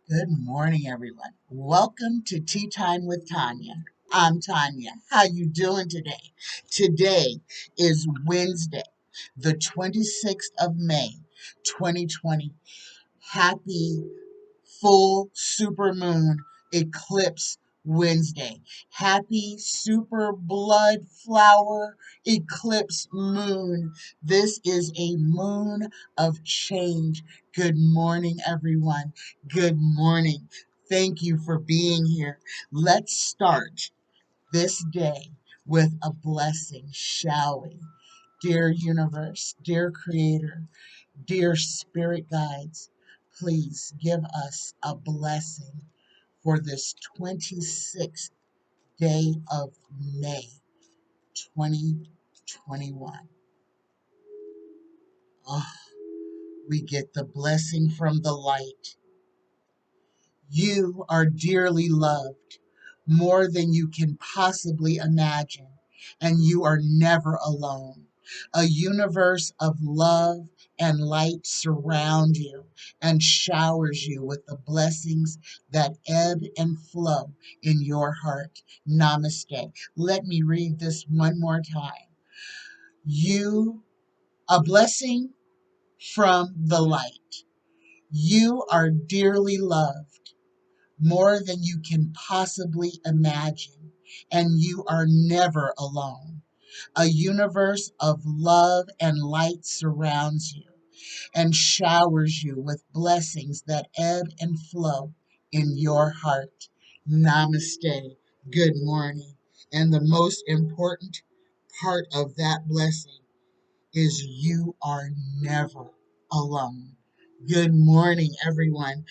Good morning, everyone. Welcome to Tea Time with Tanya. I'm Tanya. How you doing today? Today is Wednesday, the 26th of May, 2020. Happy full supermoon eclipse Wednesday. Happy super blood flower eclipse moon. This is a moon of change. Good morning, everyone. Good morning. Thank you for being here. Let's start this day with a blessing, shall we? Dear universe, dear creator, dear spirit guides, please give us a blessing for this 26th day of May 2021. Oh, we get the blessing from the light. You are dearly loved, more than you can possibly imagine, and you are never alone. A universe of love and light surround you and showers you with the blessings that ebb and flow in your heart. Namaste. Let me read this one more time. You, a blessing from the light. You are dearly loved, more than you can possibly imagine, and you are never alone. A universe of love and light surrounds you and showers you with blessings that ebb and flow in your heart. Namaste. Good morning. And the most important part of that blessing is you are never alone. Good morning, everyone.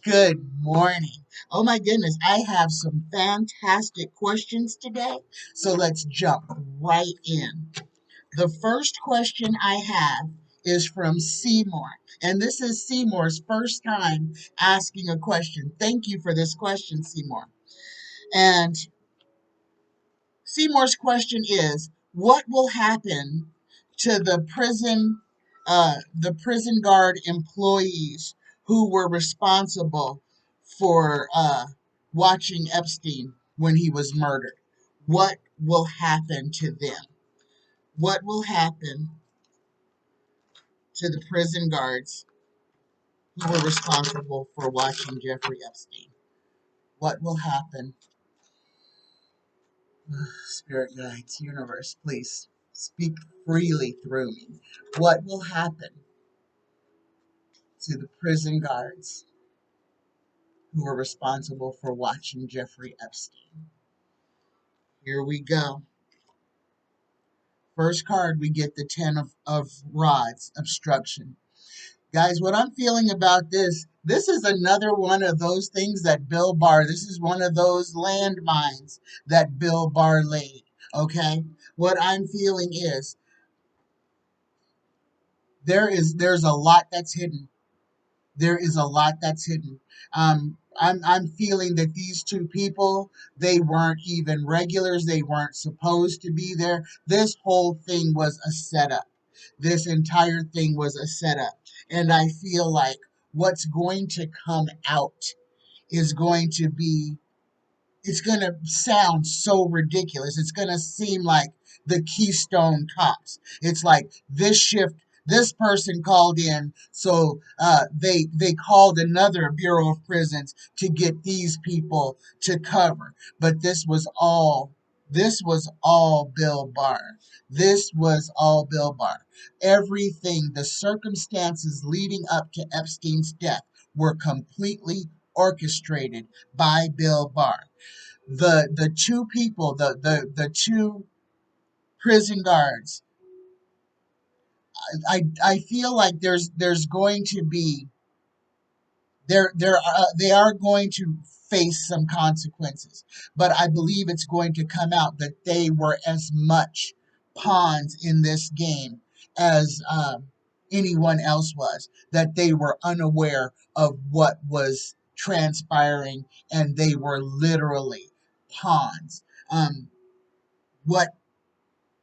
Good morning. Oh my goodness, I have some fantastic questions today. So let's jump right in. The first question I have is from Seymour. And this is Seymour's first time asking a question. Thank you for this question, Seymour. And Seymour's question is, what will happen to the prison guard employees who were responsible for watching Epstein when he was murdered? What will happen to them? What will happen to the prison guards who were responsible for watching Jeffrey Epstein? What will happen? Spirit guides, universe, please speak freely through me. What will happen to the prison guards who were responsible for watching Jeffrey Epstein? Here we go. First card, we get the 10 of rods, obstruction. Guys, what I'm feeling about this is another one of those things that Bill Barr, this is one of those landmines that Bill Barr laid, okay? What I'm feeling is there's a lot that's hidden. There is a lot that's hidden. I'm feeling that these two people, they weren't even regulars. They weren't supposed to be there. This whole thing was a setup. This entire thing was a setup. And I feel like what's going to come out is going to be, it's going to sound so ridiculous. It's going to seem like the Keystone Cops. It's like this shift, this person called in, so they called another Bureau of Prisons to get these people to cover. But this was all Bill Barr. This was all Bill Barr. Everything, the circumstances leading up to Epstein's death were completely orchestrated by Bill Barr. The two people, the two prison guards, I feel like there's going to be they are going to face some consequences, but I believe it's going to come out that they were as much pawns in this game as anyone else was, that they were unaware of what was transpiring and they were literally pawns. Um, what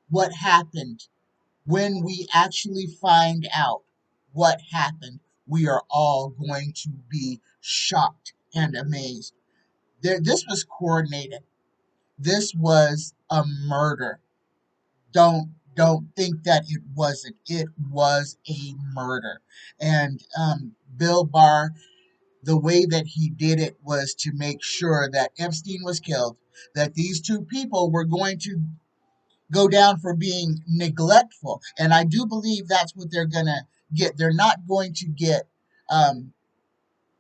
what happened when we actually find out what happened, we are all going to be shocked and amazed. This was coordinated. This was a murder. Don't think that it wasn't. It was a murder. And Bill Barr, the way that he did it was to make sure that Epstein was killed, that these two people were going to go down for being neglectful. And I do believe that's what they're going to get. They're not going to get um,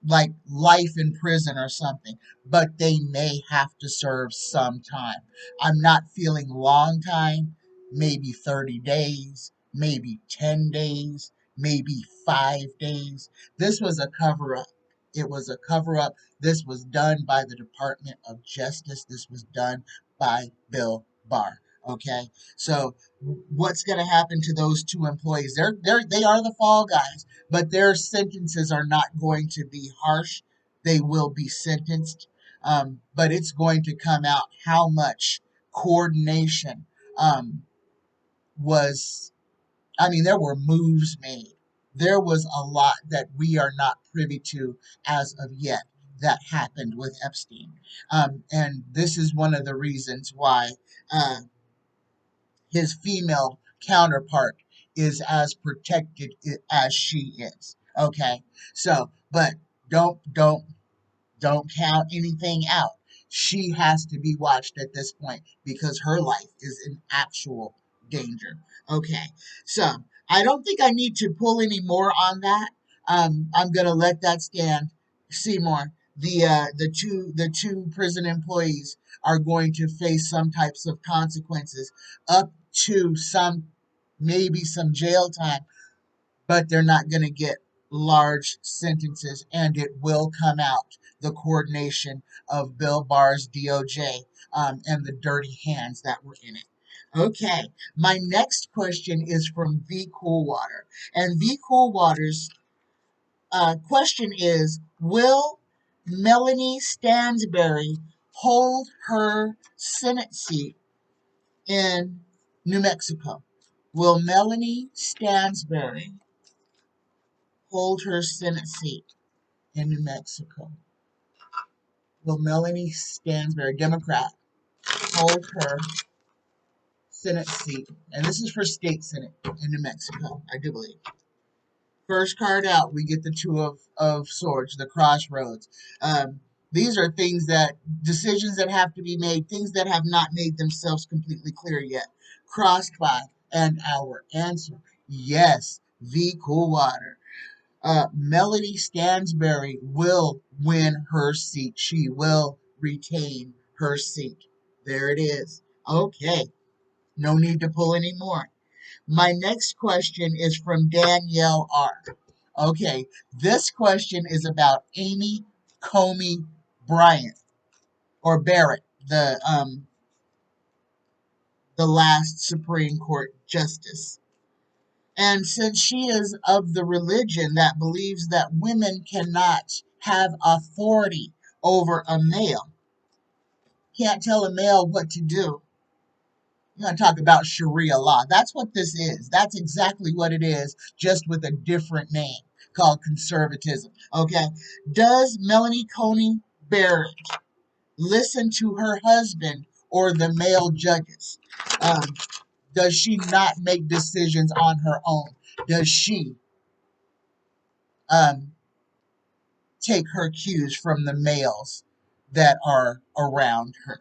like life in prison or something, but they may have to serve some time. I'm not feeling long time, maybe 30 days, maybe 10 days, maybe 5 days. This was a cover up. It was a cover up. This was done by the Department of Justice. This was done by Bill Barr. Okay, so what's going to happen to those two employees? They are the fall guys, but their sentences are not going to be harsh. They will be sentenced, but it's going to come out how much coordination was. I mean, there were moves made. There was a lot that we are not privy to as of yet that happened with Epstein. And this is one of the reasons why his female counterpart is as protected as she is. Okay, so but don't don't count anything out. She has to be watched at this point because her life is in actual danger. Okay, so I don't think I need to pull any more on that. I'm gonna let that stand. Seymour, the two prison employees are going to face some types of consequences, up to some maybe some jail time, but they're not going to get large sentences, and it will come out the coordination of Bill Barr's DOJ and the dirty hands that were in it. Okay, my next question is from V Coolwater, and V Coolwater's question is: will Melanie Stansberry hold her Senate seat in New Mexico? Will Melanie Stansberry hold her Senate seat in New Mexico? Will Melanie Stansberry, Democrat, hold her Senate seat? And this is for state Senate in New Mexico, I do believe. First card out, we get the two of swords, the crossroads. These are things that, decisions that have to be made, things that have not made themselves completely clear yet. Crossed by, and our answer, yes, V Coolwater. Melanie Stansberry will win her seat. She will retain her seat. There it is. Okay, no need to pull any more. My next question is from Danielle R. Okay, this question is about Amy Coney Bryant or Barrett, the last Supreme Court justice. And since she is of the religion that believes that women cannot have authority over a male, can't tell a male what to do. You're going to talk about Sharia law. That's what this is. That's exactly what it is, just with a different name called conservatism. Okay? Does Melanie Coney Barrett listen to her husband or the male judges? Does she not make decisions on her own? Does she um, take her cues from the males that are around her?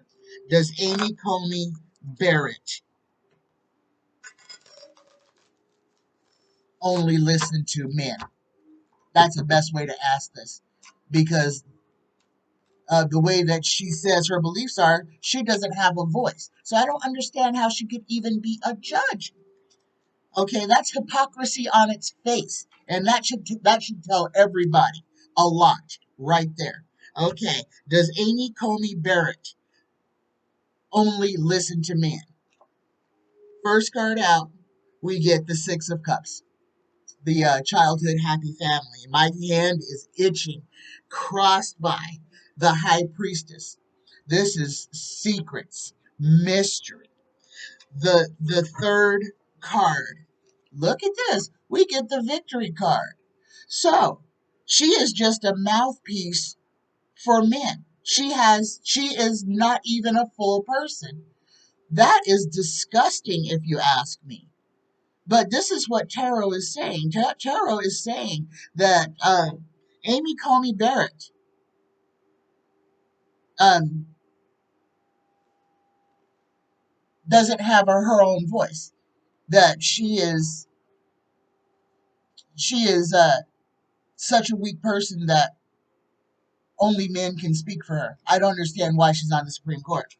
Does Amy Coney Barrett only listen to men? That's the best way to ask this, because the way that she says her beliefs are, she doesn't have a voice. So I don't understand how she could even be a judge. Okay, that's hypocrisy on its face, and that should tell everybody a lot right there. Okay, does Amy Coney Barrett only listen to men? First card out, we get the Six of Cups, the childhood happy family. My hand is itching, crossed by the High Priestess. This is secrets, mystery. The third card. Look at this. We get the victory card. So she is just a mouthpiece for men. She is not even a full person. That is disgusting if you ask me. But this is what Tarot is saying. Tarot is saying that Amy Coney Barrett um, doesn't have her own voice. That she is such a weak person that only men can speak for her. I don't understand why she's on the Supreme Court.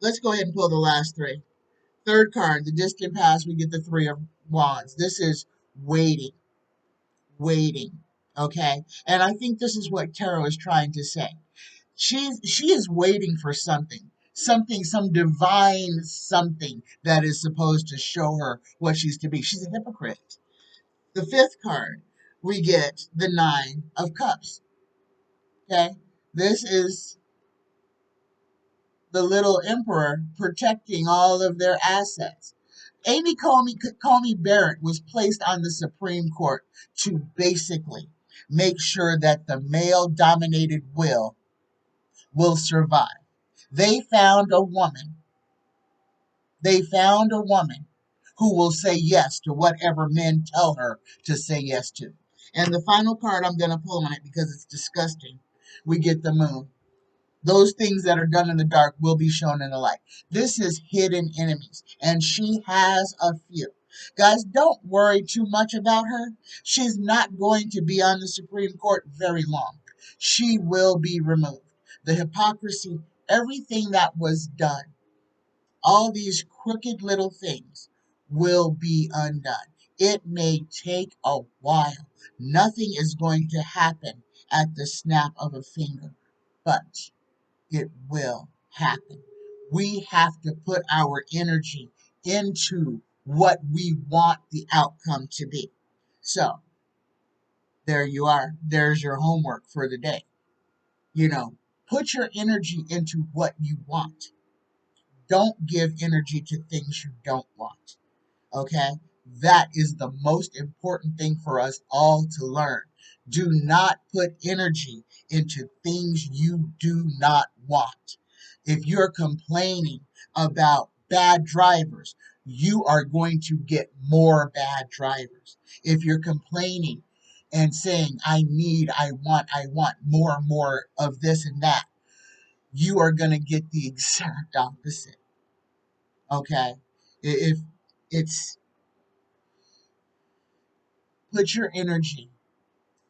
Let's go ahead and pull the last three. Third card, the distant past, we get the Three of Wands. This is waiting, waiting. Okay? And I think this is what Tarot is trying to say. She is waiting for something. Something, some divine something that is supposed to show her what she's to be. She's a hypocrite. The fifth card, we get the Nine of Cups. Okay? This is the little emperor protecting all of their assets. Amy Coney Barrett was placed on the Supreme Court to basically make sure that the male dominated will survive. They found a woman. They found a woman who will say yes to whatever men tell her to say yes to. And the final card I'm going to pull on it because it's disgusting. We get the moon. Those things that are done in the dark will be shown in the light. This is hidden enemies, and she has a few. Guys, don't worry too much about her. She's not going to be on the Supreme Court very long. She will be removed. The hypocrisy, everything that was done, all these crooked little things will be undone. It may take a while. Nothing is going to happen at the snap of a finger, but it will happen. We have to put our energy into what we want the outcome to be. So, there you are. There's your homework for the day. Put your energy into what you want. Don't give energy to things you don't want. Okay? That is the most important thing for us all to learn. Do not put energy into things you do not want. If you're complaining about bad drivers, you are going to get more bad drivers. If you're complaining and saying, I want more and more of this and that, you are going to get the exact opposite. Okay? If it's Put your energy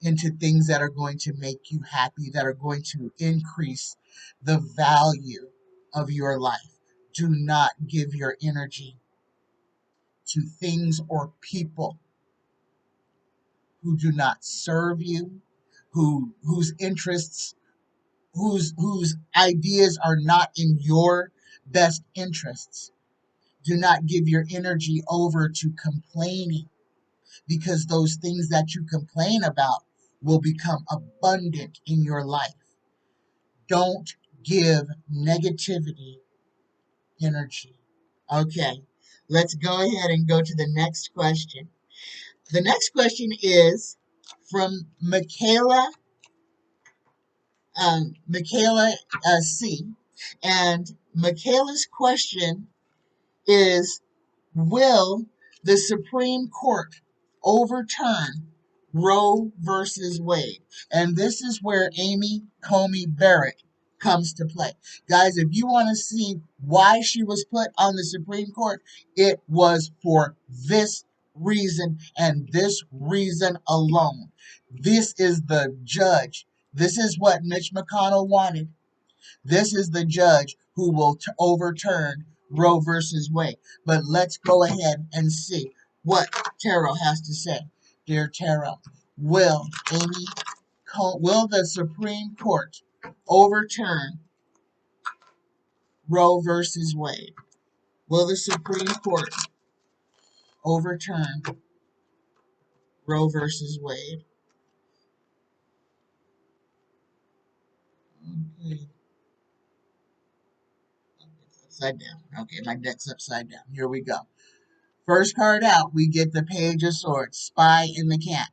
into things that are going to make you happy, that are going to increase the value of your life. Do not give your energy to things or people who do not serve you, whose interests, whose ideas are not in your best interests. Do not give your energy over to complaining, because those things that you complain about will become abundant in your life. Don't give negativity energy. Okay, let's go ahead and go to the next question. The next question is from Micaela C. And Micaela's question is, will the Supreme Court overturn Roe versus Wade? And this is where Amy Coney Barrett comes to play. Guys, if you want to see why she was put on the Supreme Court, it was for this reason and this reason alone. This is the judge. This is what Mitch McConnell wanted. This is the judge who will overturn Roe versus Wade. But let's go ahead and see what Tarot has to say. Dear Tarot, will the Supreme Court overturn Roe versus Wade? Will the Supreme Court overturn Roe versus Wade? Okay. It's upside down. Okay, my deck's upside down. Here we go. First card out, we get the Page of Swords, Spy in the Camp.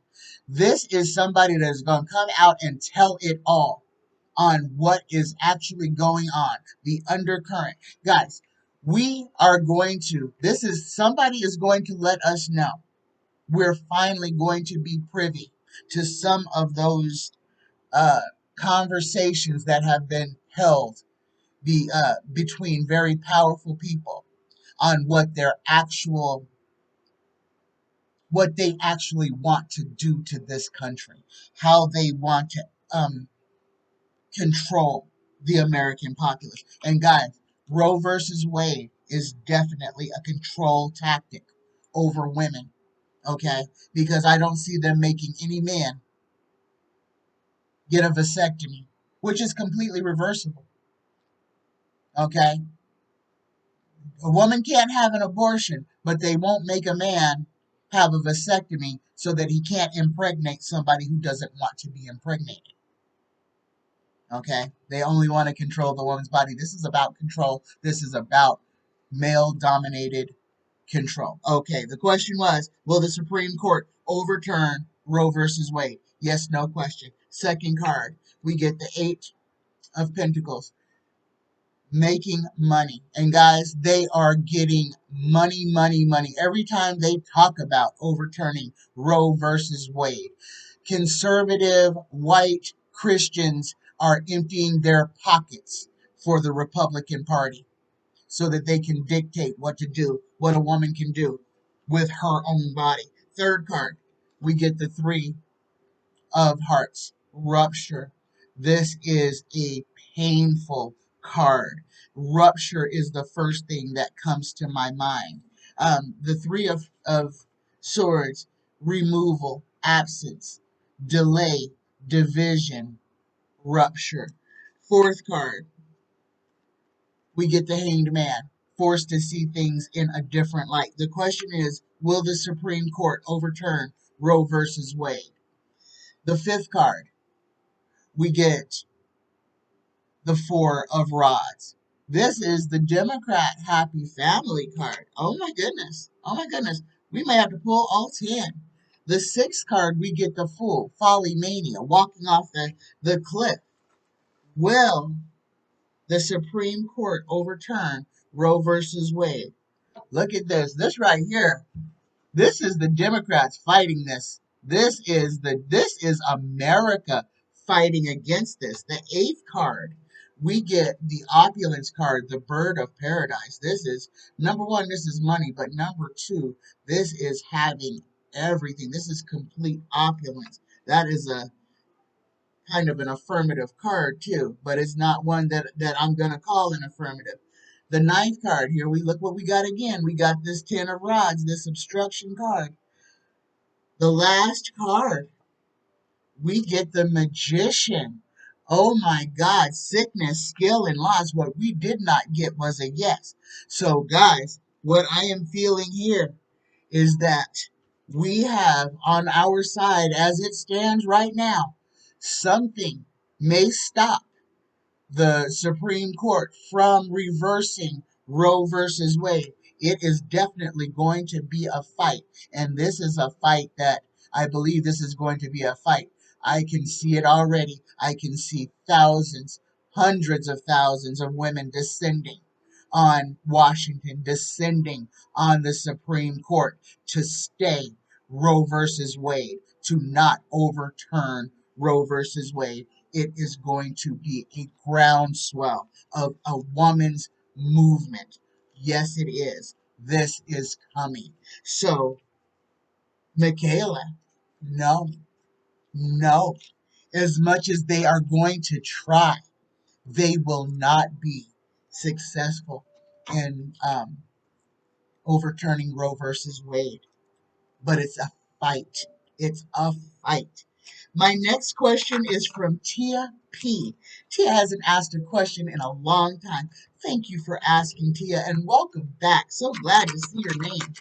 This is somebody that is going to come out and tell it all. on what is actually going on, the undercurrent. Guys, we are going to, somebody is going to let us know. We're finally going to be privy to some of those uh, conversations that have been held between very powerful people on what they actually want to do to this country, how they want to control the American populace. And guys, Roe versus Wade is definitely a control tactic over women, okay? Because I don't see them making any man get a vasectomy, which is completely reversible, okay? A woman can't have an abortion, but they won't make a man have a vasectomy so that he can't impregnate somebody who doesn't want to be impregnated. Okay? They only want to control the woman's body. This is about control. This is about male dominated control. Okay, the question was, will the Supreme Court overturn Roe versus Wade? Yes, no question. Second card, we get the Eight of Pentacles. Making money. And guys, they are getting money, money, money. Every time they talk about overturning Roe versus Wade, conservative white Christians are emptying their pockets for the Republican Party so that they can dictate what to do, what a woman can do with her own body. Third card, we get the Three of Hearts, rupture. This is a painful card. Rupture is the first thing that comes to my mind. The Three of Swords, removal, absence, delay, division, rupture. Fourth card, we get the Hanged Man, forced to see things in a different light. The question is, will the Supreme Court overturn Roe versus Wade? The fifth card, we get the Four of Rods. This is the Democrat Happy Family card. Oh my goodness. Oh my goodness. We may have to pull all 10. The sixth card, we get the Fool, Folly Mania, walking off the cliff. Will the Supreme Court overturn Roe versus Wade? Look at this. This right here. This is the Democrats fighting this. This is America fighting against this. The eighth card, we get the opulence card, the bird of paradise. This is number one, this is money, but number two, this is having everything. This is complete opulence. That is a kind of an affirmative card too, but it's not one that I'm gonna call an affirmative. The ninth card here, we look what we got again. We got this Ten of Rods, this obstruction card. The last card, we get the Magician. Oh my God, sickness, skill, and loss. What we did not get was a yes. So, guys, what I am feeling here is that we have on our side, as it stands right now, something may stop the Supreme Court from reversing Roe versus Wade. It is definitely going to be a fight. And this is a fight that I believe this is going to be a fight. I can see it already. I can see thousands, hundreds of thousands of women descending on Washington, descending on the Supreme Court to stay Roe versus Wade, to not overturn Roe versus Wade. It is going to be a groundswell of a woman's movement. Yes, it is. This is coming. So, Micaela, no, no. As much as they are going to try, they will not be successful in overturning Roe versus Wade. But it's a fight. It's a fight. My next question is from Tia P. Tia hasn't asked a question in a long time. Thank you for asking, Tia, and welcome back. So glad to see your name.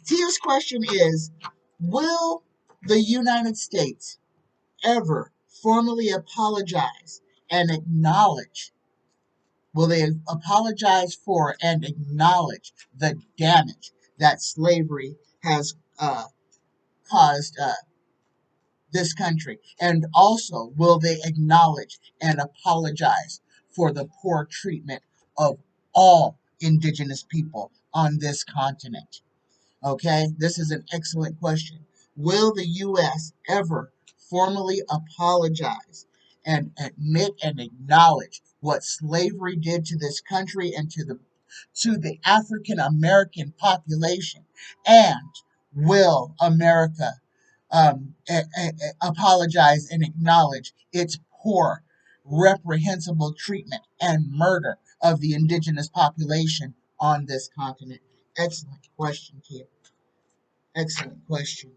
Tia's question is, will the United States ever formally apologize and acknowledge, will they apologize for and acknowledge the damage that slavery has caused this country? And also, will they acknowledge and apologize for the poor treatment of all indigenous people on this continent? Okay, this is an excellent question. Will the U.S. ever formally apologize and admit and acknowledge what slavery did to this country and to the African American population? And will America apologize and acknowledge its poor, reprehensible treatment and murder of the indigenous population on this continent? Excellent question, kid. Excellent question.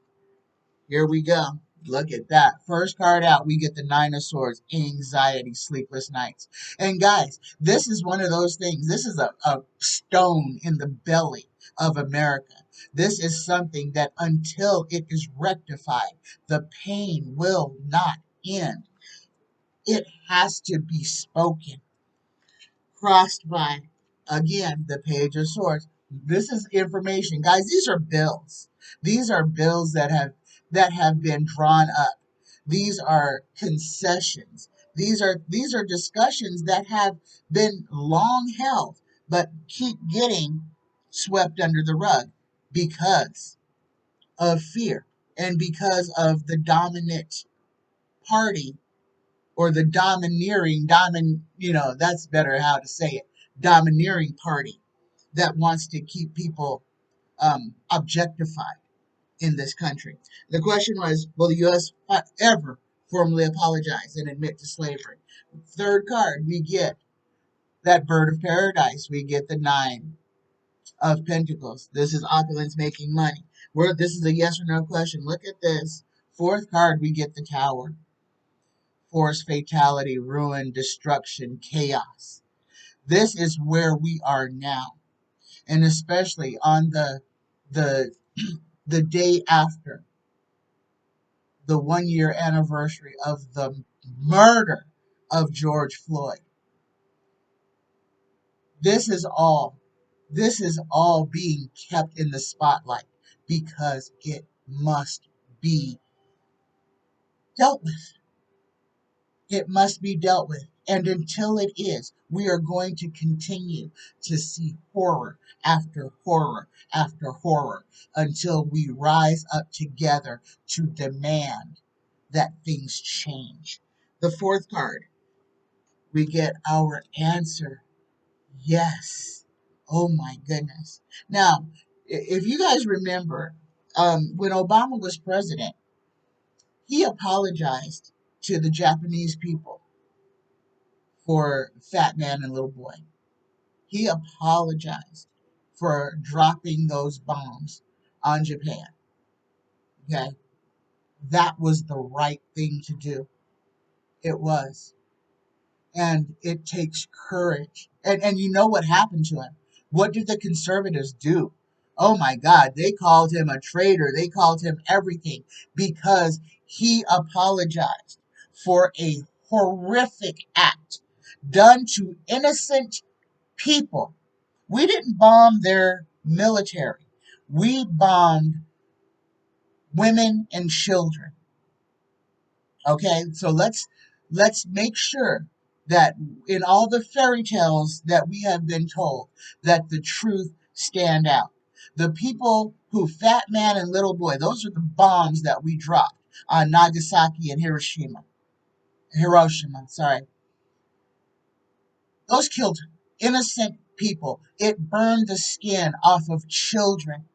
Here we go. Look at that. First card out, we get the Nine of Swords, anxiety, sleepless nights. And guys, this is one of those things. This is a stone in the belly of America. This is something that until it is rectified, the pain will not end. It has to be spoken. Crossed by, again, the Page of Swords. This is information, guys. These are bills. These are bills that have been drawn up. These are concessions. These are discussions that have been long held, but keep getting swept under the rug because of fear and because of the dominant party or the that's better how to say it, domineering party that wants to keep people objectified in this country. The question was, will the U.S. ever formally apologize and admit to slavery? Third card, we get that bird of paradise. We get the Nine of Pentacles. This is opulence making money. This is a yes or no question. Look at this. Fourth card, we get the Tower. Force, fatality, ruin, destruction, chaos. This is where we are now. And especially on the the day after the 1 year anniversary of the murder of George Floyd. This is all being kept in the spotlight because it must be dealt with. It must be dealt with. And until it is, we are going to continue to see horror after horror after horror until we rise up together to demand that things change. The fourth card, we get our answer. Yes. Oh my goodness. Now, if you guys remember, when Obama was president, he apologized to the Japanese people for Fat Man and Little Boy. He apologized for dropping those bombs on Japan. Okay? That was the right thing to do. It was. And it takes courage. And you know what happened to him? What did the conservatives do? Oh my God, they called him a traitor. They called him everything because he apologized for a horrific act done to innocent people. We didn't bomb their military. We bombed women and children. Okay, so let's make sure that in all the fairy tales that we have been told, that the truth stand out. The people who Fat Man and Little Boy, those are the bombs that we dropped on Nagasaki and Hiroshima. Hiroshima, sorry. Those killed innocent people. It burned the skin off of children.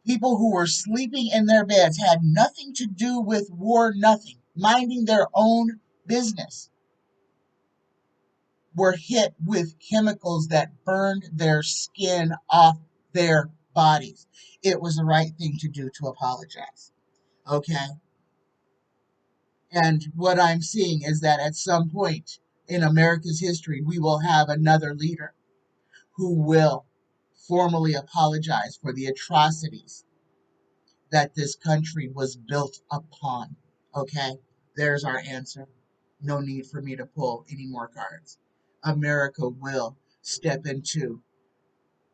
People who were sleeping in their beds, had nothing to do with war, nothing, minding their own business, were hit with chemicals that burned their skin off their bodies. It was the right thing to do to apologize. Okay? And what I'm seeing is that at some point in America's history, we will have another leader who will formally apologize for the atrocities that this country was built upon. Okay? There's our answer. No need for me to pull any more cards. America will step into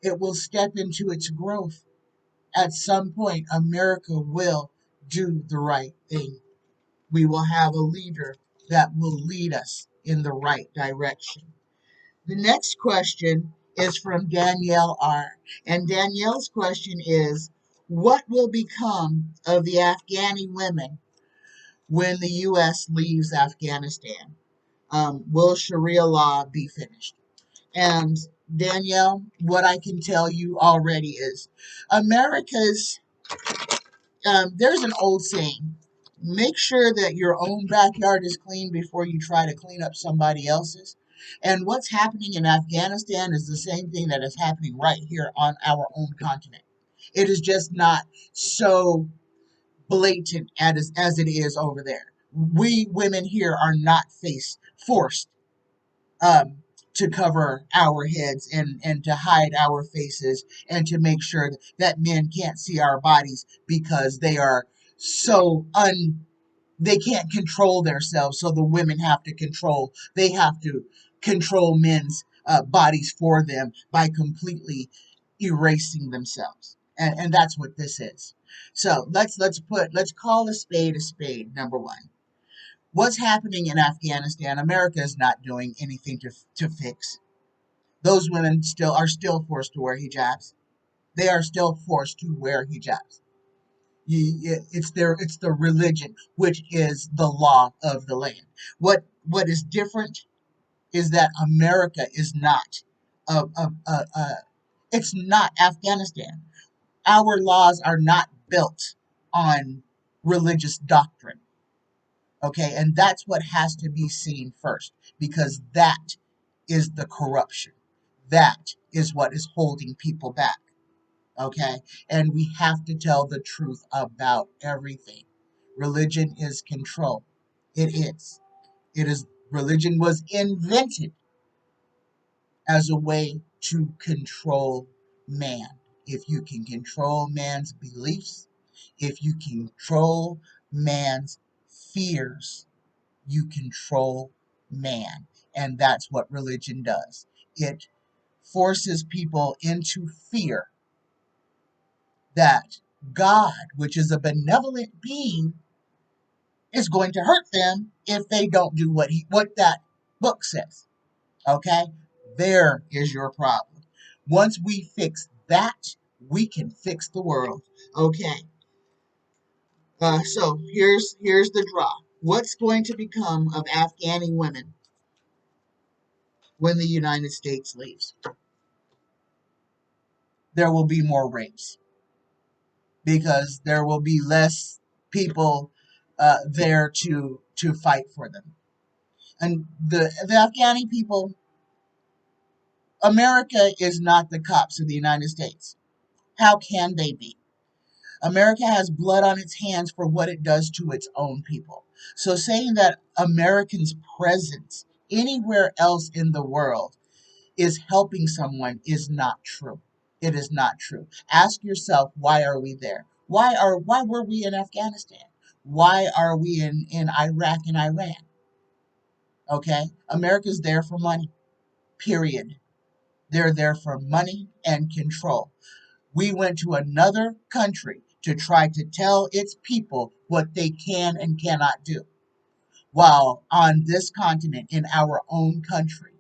its growth. At some point, America will do the right thing. We will have a leader that will lead us in the right direction. The next question is from Danielle R. And Danielle's question is, what will become of the Afghani women when the U.S. leaves Afghanistan? Will Sharia law be finished? And Danielle, what I can tell you already is America's, there's an old saying, make sure that your own backyard is clean before you try to clean up somebody else's. And what's happening in Afghanistan is the same thing that is happening right here on our own continent. It is just not so blatant as it is over there. We women here are not forced um, to cover our heads and to hide our faces and to make sure that men can't see our bodies because they are so they can't control themselves, so the women have to control men's bodies for them by completely erasing themselves, and that's what this is. So let's call a spade, number one. What's happening in Afghanistan, America is not doing anything to fix. Those women still forced to wear hijabs. They are still forced to wear hijabs. It's the religion, which is the law of the land. What is different is that America is not it's not Afghanistan. Our laws are not built on religious doctrine. Okay, and that's what has to be seen first, because that is the corruption. That is what is holding people back. Okay, and we have to tell the truth about everything. Religion is control. It is. It is. Religion was invented as a way to control man. If you can control man's beliefs, if you can control man's fears, you control man. And that's what religion does. It forces people into fear that God, which is a benevolent being, is going to hurt them if they don't do what that book says. Okay? There is your problem. Once we fix that, we can fix the world. Okay. So here's the draw. What's going to become of Afghani women when the United States leaves? There will be more rapes because there will be less people there to fight for them. And the Afghani people, America is not the cops of the United States. How can they be? America has blood on its hands for what it does to its own people. So saying that Americans' presence anywhere else in the world is helping someone is not true. It is not true. Ask yourself, why are we there? Why were we in Afghanistan? Why are we in Iraq and Iran? Okay? America's there for money. Period. They're there for money and control. We went to another country to try to tell its people what they can and cannot do. While on this continent, in our own country,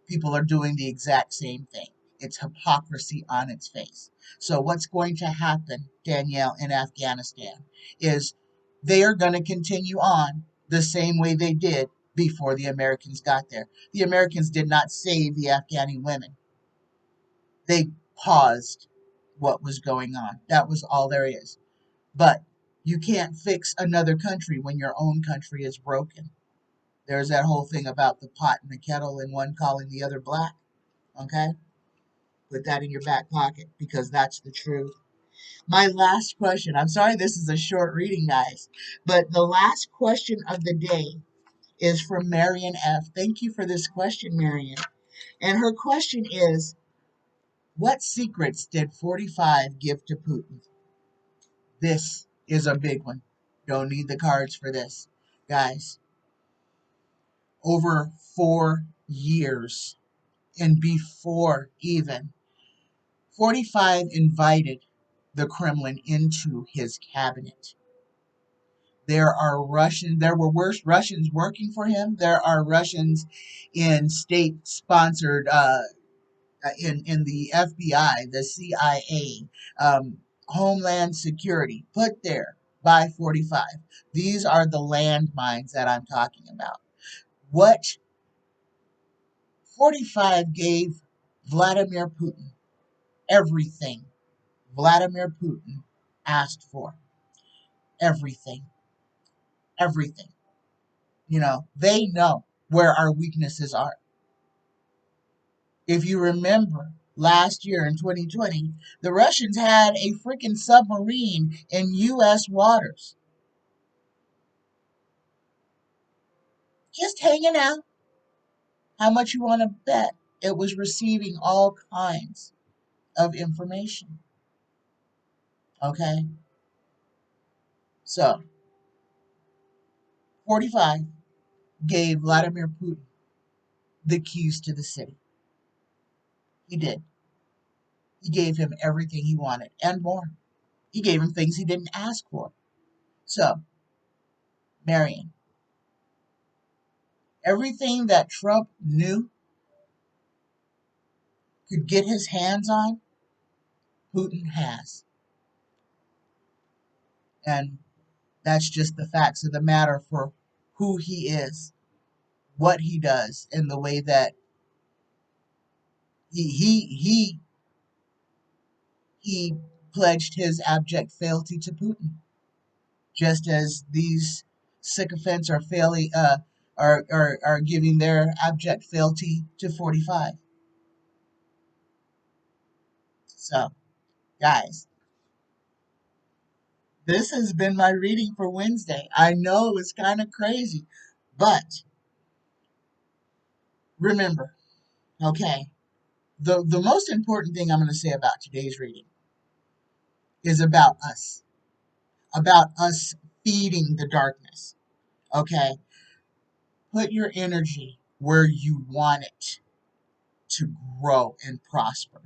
people are doing the exact same thing. It's hypocrisy on its face. So what's going to happen, Danielle, in Afghanistan, is they are going to continue on the same way they did before the Americans got there. The Americans did not save the Afghani women. They paused what was going on. That was all there is. But you can't fix another country when your own country is broken. There's that whole thing about the pot and the kettle and one calling the other black. Okay? Put that in your back pocket because that's the truth. My last question. I'm sorry this is a short reading, guys. But the last question of the day is from Marian F. Thank you for this question, Marian. And her question is, what secrets did 45 give to Putin? This is a big one. Don't need the cards for this. Guys, over 4 years and before even, 45 invited the Kremlin into his cabinet. There were worse Russians working for him. There are Russians in state-sponsored, in the FBI, the CIA, Homeland Security, put there by 45. These are the landmines that I'm talking about. What 45 gave Vladimir Putin? Everything Vladimir Putin asked for. Everything. Everything. They know where our weaknesses are. If you remember last year in 2020, the Russians had a freaking submarine in U.S. waters. Just hanging out. How much you want to bet it was receiving all kinds of information? Okay? So, 45 gave Vladimir Putin the keys to the city. He did. He gave him everything he wanted and more. He gave him things he didn't ask for. So, Marian, everything that Trump knew could get his hands on, Putin has. And that's just the facts of the matter for who he is, what he does, and the way that he he pledged his abject fealty to Putin, just as these sycophants are failing are giving their abject fealty to 45. So, guys, this has been my reading for Wednesday. I know it's kind of crazy, but remember, okay, the most important thing I'm going to say about today's reading is about us feeding the darkness. Okay, put your energy where you want it to grow and prosper.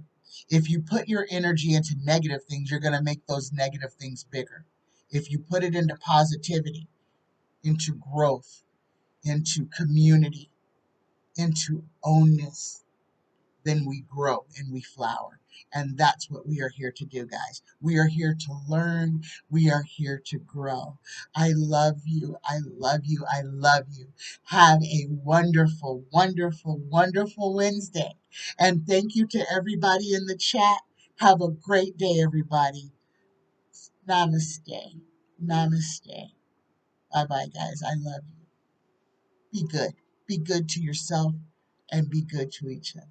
If you put your energy into negative things, you're going to make those negative things bigger. If you put it into positivity, into growth, into community, into ownness, then we grow and we flower. And that's what we are here to do, guys. We are here to learn. We are here to grow. I love you. I love you. I love you. Have a wonderful, wonderful, wonderful Wednesday. And thank you to everybody in the chat. Have a great day, everybody. Namaste. Namaste. Bye bye, guys. I love you. Be good. Be good to yourself and be good to each other.